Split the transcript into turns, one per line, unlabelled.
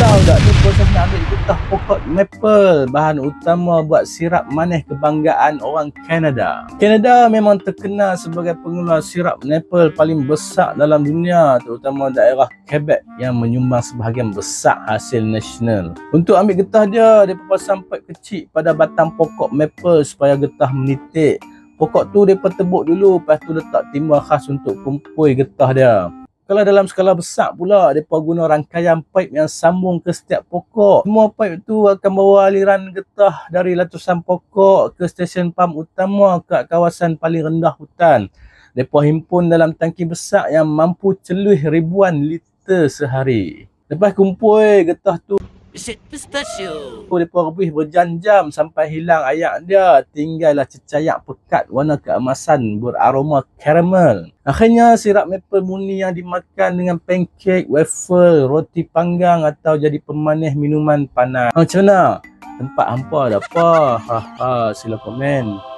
Tahu tak ni proses nak ambil getah pokok maple, bahan utama buat sirap manis kebanggaan orang Kanada. Kanada memang terkenal sebagai pengeluar sirap maple paling besar dalam dunia, terutama daerah Quebec yang menyumbang sebahagian besar hasil nasional. Untuk ambil getah dia, mereka pasang pipe kecil pada batang pokok maple supaya getah menitik. Pokok tu mereka tebuk dulu, lepas tu letak timba khas untuk kumpul getah dia. Kalau dalam skala besar pula, mereka guna rangkaian pipe yang sambung ke setiap pokok. Semua pipe tu akan bawa aliran getah dari letusan pokok ke stesen pam utama ke kawasan paling rendah hutan. Mereka himpun dalam tangki besar yang mampu celuh ribuan liter sehari. Lepas kumpul getah tu,
Bisit pistachio.
mereka rebus berjam-jam sampai hilang ayak dia. Tinggallah cecayak pekat warna keemasan beraroma karamel. Akhirnya sirap maple murni yang dimakan dengan pancake, waffle, roti panggang atau jadi pemanis minuman panas. Macam mana? Tempat hampa ada apa? Sila komen.